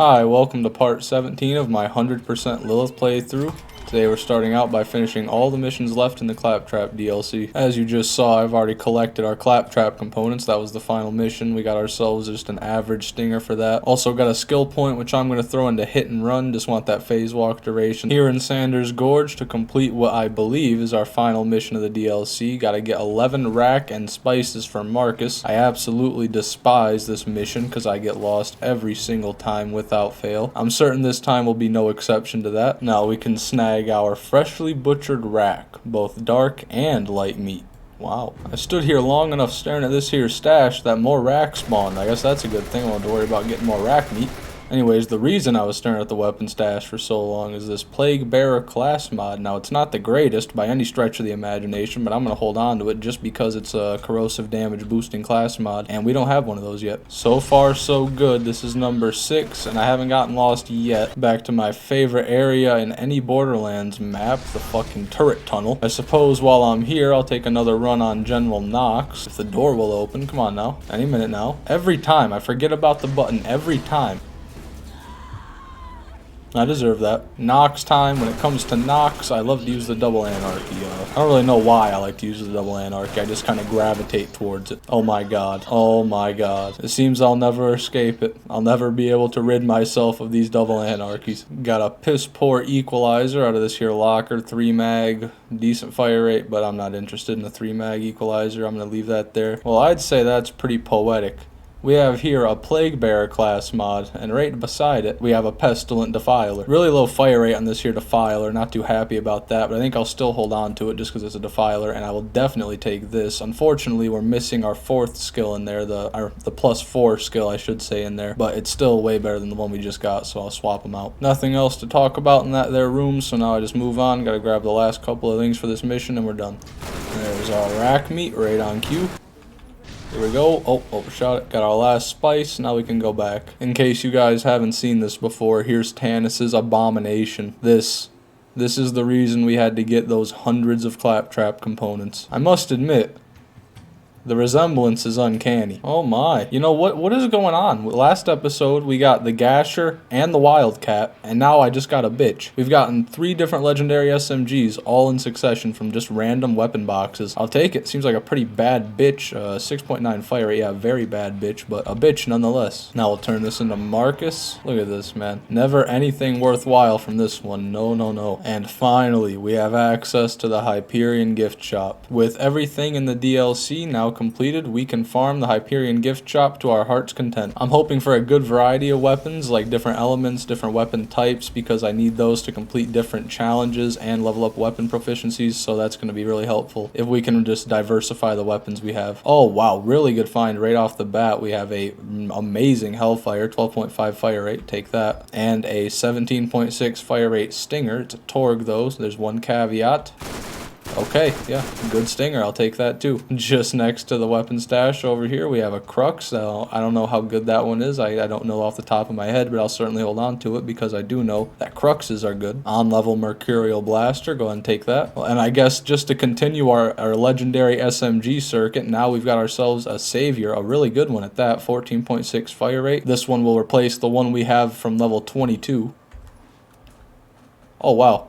Hi, welcome to part 17 of my 100% Lilith playthrough. Today we're starting out by finishing all the missions left in the Claptrap DLC. As you just saw, I've already collected our Claptrap components. That was the final mission. We got ourselves just an average stinger for that. Also got a skill point, which I'm going to throw into hit and run. Just want that phase walk duration. Here in Sanders Gorge to complete what I believe is our final mission of the DLC. Got to get 11 rack and spices from Marcus. I absolutely despise this mission because I get lost every single time without fail. I'm certain this time will be no exception to that. Now we can snag our freshly butchered rack, both dark and light meat. Wow. I stood here long enough staring at this here stash that more rack spawned. I guess that's a good thing. I won't have to worry about getting more rack meat. Anyways, the reason I was staring at the weapon stash for so long is this Plague Bearer class mod. Now, it's not the greatest by any stretch of the imagination, but I'm going to hold on to it just because it's a corrosive damage boosting class mod, and we don't have one of those yet. So far, so good. This is number 6, and I haven't gotten lost yet. Back to my favorite area in any Borderlands map, the fucking turret tunnel. I suppose while I'm here, I'll take another run on General Knox, if the door will open. Come on now. Any minute now. Every time. I forget about the button every time. I deserve that. Nox time. When it comes to Nox, I love to use the double anarchy. I don't really know why I like to use the double anarchy. I just kind of gravitate towards it. Oh my god. Oh my god. It seems I'll never escape it. I'll never be able to rid myself of these double anarchies. Got a piss poor equalizer out of this here locker. 3 mag. Decent fire rate, but I'm not interested in the 3 mag equalizer. I'm going to leave that there. Well, I'd say that's pretty poetic. We have here a Plague Bearer class mod, and right beside it, we have a Pestilent Defiler. Really low fire rate on this here Defiler, not too happy about that, but I think I'll still hold on to it just because it's a Defiler, and I will definitely take this. Unfortunately, we're missing our 4th skill in there, the +4 skill, I should say, in there, but it's still way better than the one we just got, so I'll swap them out. Nothing else to talk about in that there room, so now I just move on. Gotta grab the last couple of things for this mission, and we're done. There's our rack meat right on cue. Here we go. Oh, overshot it. Got our last spice. Now we can go back. In case you guys haven't seen this before, here's Tannis's Abomination. This is the reason we had to get those hundreds of Claptrap components. I must admit, the resemblance is uncanny. Oh my. You know, what is going on? Last episode, we got the Gasher and the Wildcat, and now I just got a bitch. We've gotten 3 different legendary SMGs, all in succession from just random weapon boxes. I'll take it. Seems like a pretty bad bitch. 6.9 fire rate. Yeah, very bad bitch, but a bitch nonetheless. Now we'll turn this into Marcus. Look at this, man. Never anything worthwhile from this one. No, no, no. And finally, we have access to the Hyperion gift shop. With everything in the DLC now completed, we can farm the Hyperion gift shop to our heart's content. I'm hoping for a good variety of weapons, like different elements, different weapon types, because I need those to complete different challenges and level up weapon proficiencies, so that's going to be really helpful if we can just diversify the weapons we have. Oh wow, really good find right off the bat. We have a amazing Hellfire, 12.5 fire rate, take that, and a 17.6 fire rate Stinger. It's a Torg though, so there's one caveat. Okay, yeah, good stinger. I'll take that too. Just next to the weapon stash over here, we have a Crux. So I don't know how good that one is. I don't know off the top of my head, but I'll certainly hold on to it because I do know that Cruxes are good. On-level Mercurial Blaster, go ahead and take that. And I guess just to continue our legendary SMG circuit, now we've got ourselves a Savior, a really good one at that, 14.6 fire rate. This one will replace the one we have from level 22. Oh, wow.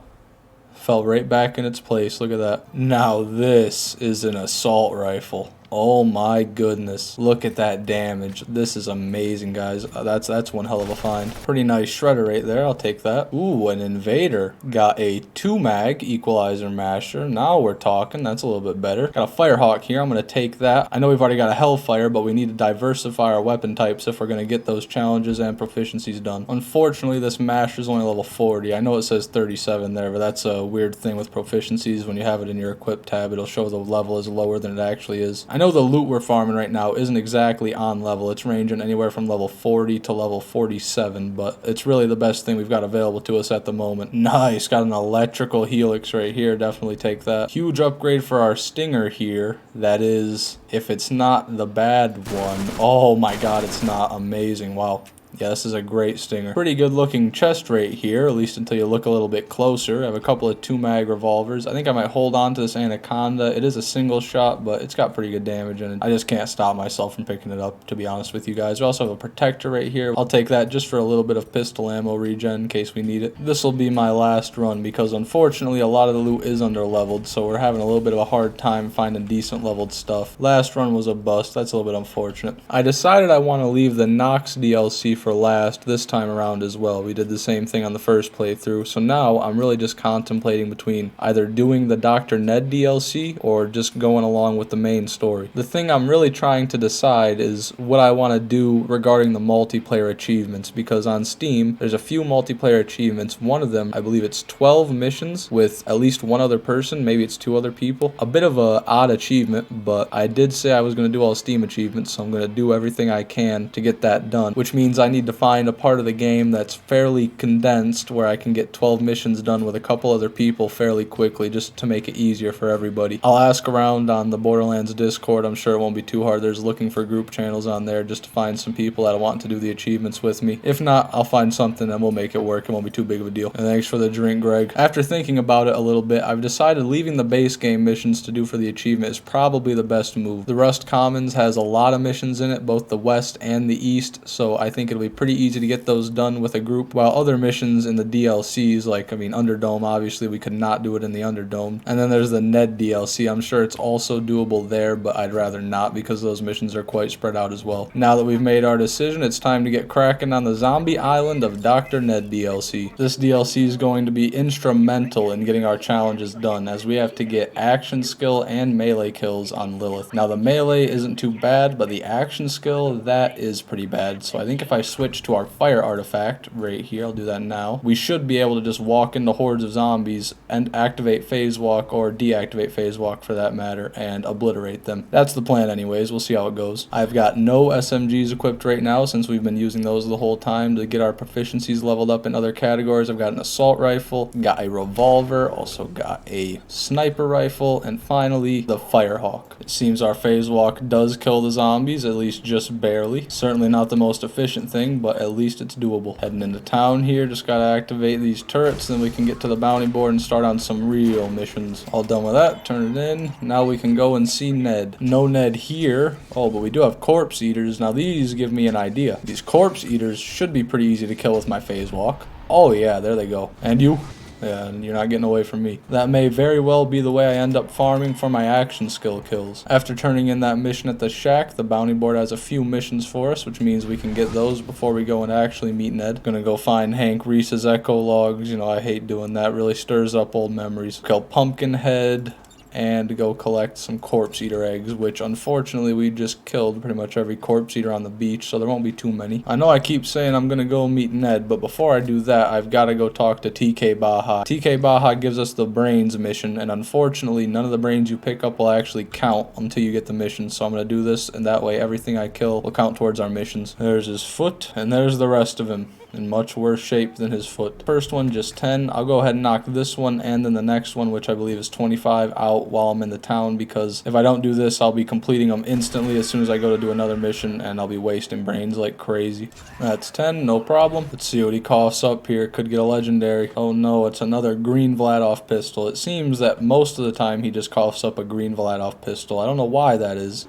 Fell right back in its place. Look at that. Now this is an assault rifle. Oh my goodness. Look at that damage. This is amazing, guys. That's one hell of a find. Pretty nice shredder right there. I'll take that. Ooh, an Invader. Got a 2 mag equalizer masher. Now we're talking. That's a little bit better. Got a Firehawk here. I'm going to take that. I know we've already got a Hellfire, but we need to diversify our weapon types if we're going to get those challenges and proficiencies done. Unfortunately, this masher is only level 40. I know it says 37 there, but that's a weird thing with proficiencies. When you have it in your equip tab, it'll show the level is lower than it actually is. I know the loot we're farming right now isn't exactly on level. It's ranging anywhere from level 40 to level 47, but it's really the best thing we've got available to us at the moment. Nice, got an electrical helix right here. Definitely take that. Huge upgrade for our Stinger here. That is, if it's not the bad one. Oh my god, it's not. Amazing. Wow. Yeah, this is a great stinger. Pretty good looking chest right here, at least until you look a little bit closer. I have a couple of 2-mag revolvers. I think I might hold on to this Anaconda. It is a single shot, but it's got pretty good damage in it. I just can't stop myself from picking it up, to be honest with you guys. We also have a protector right here. I'll take that just for a little bit of pistol ammo regen in case we need it. This will be my last run because unfortunately a lot of the loot is under leveled, so we're having a little bit of a hard time finding decent leveled stuff. Last run was a bust. That's a little bit unfortunate. I decided I want to leave the Nox DLC for last this time around as well. We did the same thing on the first playthrough, so now I'm really just contemplating between either doing the Dr. Ned DLC or just going along with the main story. The thing I'm really trying to decide is what I want to do regarding the multiplayer achievements, because on Steam there's a few multiplayer achievements. One of them, I believe it's 12 missions with at least one other person, maybe it's 2 other people. A bit of a odd achievement, but I did say I was going to do all Steam achievements, so I'm going to do everything I can to get that done, which means I need to find a part of the game that's fairly condensed where I can get 12 missions done with a couple other people fairly quickly, just to make it easier for everybody. I'll ask around on the Borderlands Discord. I'm sure it won't be too hard. There's looking for group channels on there just to find some people that want to do the achievements with me. If not, I'll find something and we'll make it work. It won't be too big of a deal. And thanks for the drink, Greg. After thinking about it a little bit, I've decided leaving the base game missions to do for the achievement is probably the best move. The Rust Commons has a lot of missions in it, both the west and the east, so I think it'll be pretty easy to get those done with a group, while other missions in the DLCs, like, Underdome, obviously we could not do it in the Underdome. And then there's the Ned DLC. I'm sure it's also doable there, but I'd rather not because those missions are quite spread out as well. Now that we've made our decision, it's time to get cracking on the Zombie Island of Dr. Ned DLC. This DLC is going to be instrumental in getting our challenges done, as we have to get action skill and melee kills on Lilith. Now the melee isn't too bad, but the action skill, that is pretty bad. So I think if I switch to our fire artifact right here, I'll do that now, we should be able to just walk into hordes of zombies and activate phase walk, or deactivate phase walk for that matter, and obliterate them. That's the plan anyways. We'll see how it goes. I've got no SMGs equipped right now since we've been using those the whole time to get our proficiencies leveled up in other categories. I've got an assault rifle, got a revolver, also got a sniper rifle, and finally the firehawk. It seems our phase walk does kill the zombies, at least just barely. Certainly not the most efficient thing, but at least it's doable. Heading into town here, just gotta activate these turrets, then we can get to the bounty board and start on some real missions. All done with that, turn it in. Now we can go and see Ned. No Ned here. Oh, but we do have corpse eaters. Now these give me an idea. These corpse eaters should be pretty easy to kill with my phase walk. Oh yeah, there they go. And you? Yeah, and you're not getting away from me. That may very well be the way I end up farming for my action skill kills. After turning in that mission at the shack, the bounty board has a few missions for us, which means we can get those before we go and actually meet Ned. Gonna go find Hank Reese's echo logs. I hate doing that. Really stirs up old memories. Kill Pumpkinhead and go collect some corpse eater eggs, which unfortunately we just killed pretty much every corpse eater on the beach, so there won't be too many. I know I keep saying I'm gonna go meet Ned, but before I do that, I've got to go talk to TK Baja. TK Baja gives us the brains mission, and unfortunately none of the brains you pick up will actually count until you get the mission, so I'm gonna do this, and that way everything I kill will count towards our missions. There's his foot, and there's the rest of him, in much worse shape than his foot. First one just 10. I'll go ahead and knock this one and then the next one, which I believe is 25, out while I'm in the town, because if I don't do this, I'll be completing them instantly as soon as I go to do another mission, and I'll be wasting brains like crazy. That's 10, no problem. Let's see what he coughs up here. Could get a legendary. Oh no, it's another green Vladoff pistol. It seems that most of the time he just coughs up a green Vladoff pistol. I don't know why that is.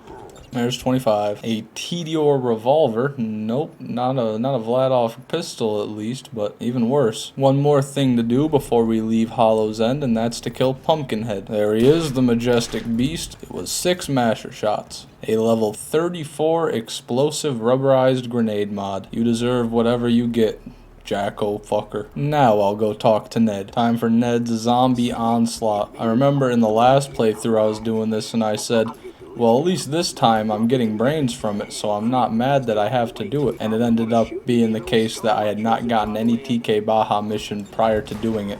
There's 25. A Tedior revolver. Nope, not a Vladoff pistol at least, but even worse. One more thing to do before we leave Hollow's End, and that's to kill Pumpkinhead. There he is, the majestic beast. It was 6 masher shots. A level 34 explosive rubberized grenade mod. You deserve whatever you get, Jacko fucker. Now I'll go talk to Ned. Time for Ned's zombie onslaught. I remember in the last playthrough I was doing this and I said, well, at least this time I'm getting brains from it, so I'm not mad that I have to do it. And it ended up being the case that I had not gotten any TK Baja mission prior to doing it,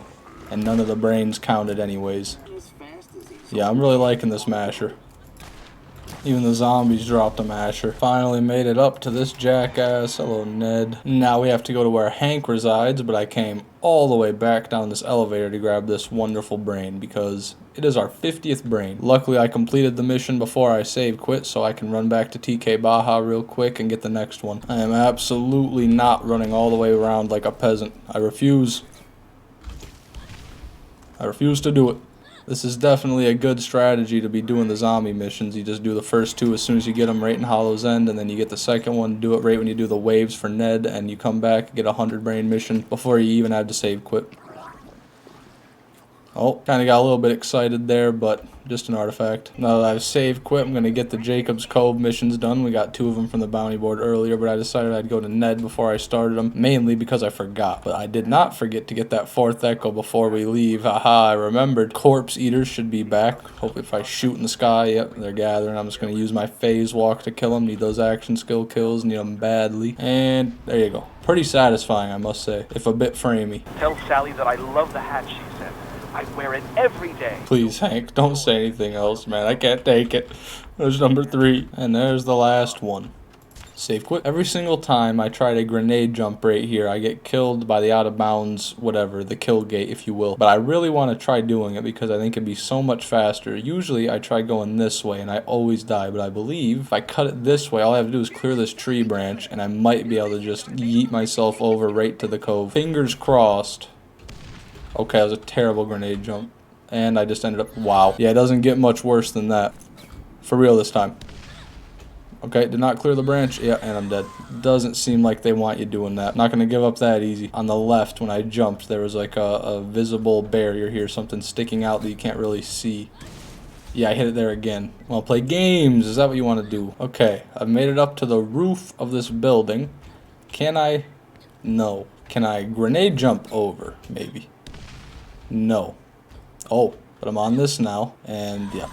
and none of the brains counted anyways. Yeah, I'm really liking this masher. Even the zombies dropped a masher. Finally made it up to this jackass. Hello, Ned. Now we have to go to where Hank resides, but I came all the way back down this elevator to grab this wonderful brain because it is our 50th brain. Luckily, I completed the mission before I save quit, so I can run back to TK Baja real quick and get the next one. I am absolutely not running all the way around like a peasant. I refuse. I refuse to do it. This is definitely a good strategy to be doing the zombie missions. You just do the first two as soon as you get them right in Hollow's End, and then you get the second one, do it right when you do the waves for Ned, and you come back, get a 100 brain mission before you even have to save quit. Oh, kind of got a little bit excited there, but just an artifact. Now that I've saved quit, I'm going to get the Jacob's Cove missions done. We got 2 of them from the bounty board earlier, but I decided I'd go to Ned before I started them, mainly because I forgot. But I did not forget to get that 4th echo before we leave. Haha, I remembered. Corpse Eaters should be back. Hope if I shoot in the sky, yep, they're gathering. I'm just going to use my phase walk to kill them. Need those action skill kills, need them badly. And there you go. Pretty satisfying, I must say, if a bit framey. Tell Sally that I love the hat she said. I wear it every day. Please, Hank, don't say anything else, man. I can't take it. There's number 3. And there's the last one. Save quit. Every single time I try to grenade jump right here, I get killed by the out of bounds, whatever, the kill gate, if you will. But I really want to try doing it because I think it'd be so much faster. Usually I try going this way and I always die, but I believe if I cut it this way, all I have to do is clear this tree branch and I might be able to just yeet myself over right to the cove. Fingers crossed. Okay, that was a terrible grenade jump. And I just ended up... Wow. Yeah, it doesn't get much worse than that. For real this time. Okay, did not clear the branch. Yeah, and I'm dead. Doesn't seem like they want you doing that. Not going to give up that easy. On the left, when I jumped, there was like a visible barrier here. Something sticking out that you can't really see. Yeah, I hit it there again. Well, play games. Is that what you want to do? Okay, I've made it up to the roof of this building. Can I? No. Can I grenade jump over? Maybe. No. Oh, but I'm on this now, and yeah.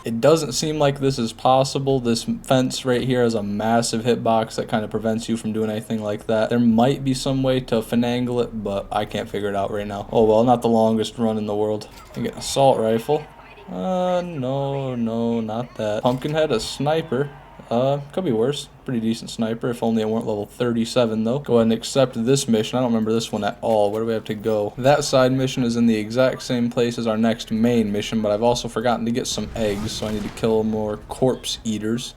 It doesn't seem like this is possible. This fence right here has a massive hitbox that kind of prevents you from doing anything like that. There might be some way to finagle it, but I can't figure it out right now. Oh well, not the longest run in the world. I get an assault rifle. No, not that. Pumpkinhead, a sniper. Could be worse. Pretty decent sniper, if only it weren't level 37 though. Go ahead and accept this mission. I don't remember this one at all. Where do we have to go? That side mission is in the exact same place as our next main mission, but I've also forgotten to get some eggs, so I need to kill more corpse eaters.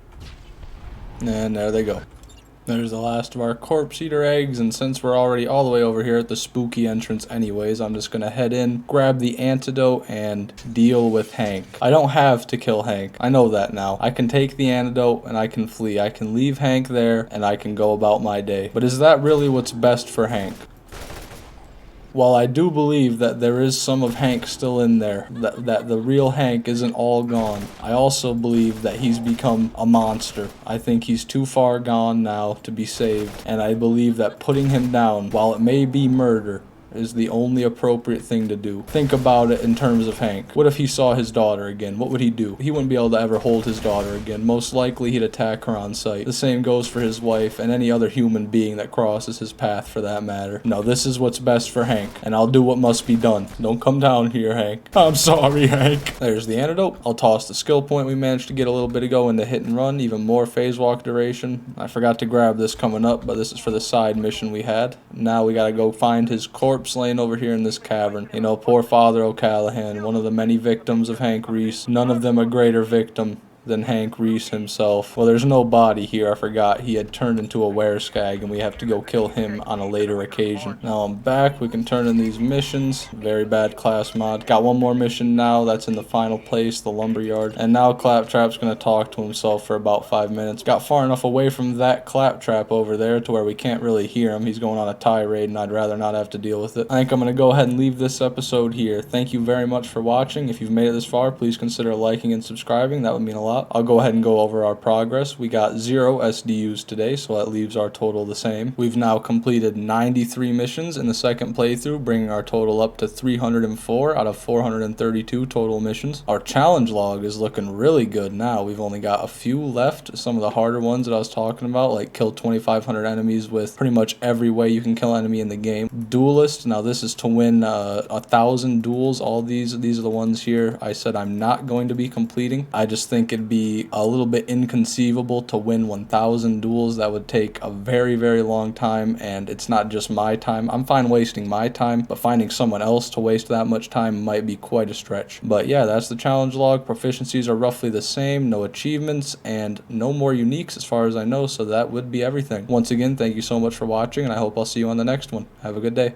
And there they go. There's the last of our corpse eater eggs, and since we're already all the way over here at the spooky entrance anyways, I'm just gonna head in, grab the antidote, and deal with Hank. I don't have to kill Hank. I know that now. I can take the antidote and I can flee. I can leave Hank there and I can go about my day. But is that really what's best for Hank? While I do believe that there is some of Hank still in there, that the real Hank isn't all gone, I also believe that he's become a monster. I think he's too far gone now to be saved, and I believe that putting him down, while it may be murder, is the only appropriate thing to do. Think about it in terms of Hank. What if he saw his daughter again? What would he do? He wouldn't be able to ever hold his daughter again. Most likely he'd attack her on sight. The same goes for his wife and any other human being that crosses his path for that matter. No, this is what's best for Hank, and I'll do what must be done. Don't come down here, Hank. I'm sorry, Hank. There's the antidote. I'll toss the skill point we managed to get a little bit ago into hit and run, even more phase walk duration. I forgot to grab this coming up, but this is for the side mission we had. Now we gotta go find his corpse laying over here in this cavern. You know, poor Father O'Callahan, one of the many victims of Hank Reese. None of them a greater victim than Hank Reese himself. Well, there's no body here. I forgot he had turned into a wereskag, and we have to go kill him on a later occasion. Now I'm back. We can turn in these missions. Very bad class mod. Got one more mission now. That's in the final place, the lumberyard. And now Claptrap's gonna talk to himself for about 5 minutes. Got far enough away from that Claptrap over there to where we can't really hear him. He's going on a tirade, and I'd rather not have to deal with it. I think I'm gonna go ahead and leave this episode here. Thank you very much for watching. If you've made it this far, please consider liking and subscribing. That would mean a lot. I'll go ahead and go over our progress. We got 0 SDUs today, so that leaves our total the same. We've now completed 93 missions in the second playthrough, bringing our total up to 304 out of 432 total missions. Our challenge log is looking really good now. We've only got a few left. Some of the harder ones that I was talking about, like kill 2,500 enemies with pretty much every way you can kill an enemy in the game. Duelist, now this is to win 1,000 duels. All these are the ones here I said I'm not going to be completing. I just think it'd it'd be a little bit inconceivable to win 1,000 duels. That would take a very, very long time, and it's not just my time. I'm fine wasting my time, but finding someone else to waste that much time might be quite a stretch. But yeah, that's the challenge log. Proficiencies are roughly the same, no achievements, and no more uniques as far as I know, so that would be everything. Once again, thank you so much for watching, and I hope I'll see you on the next one. Have a good day.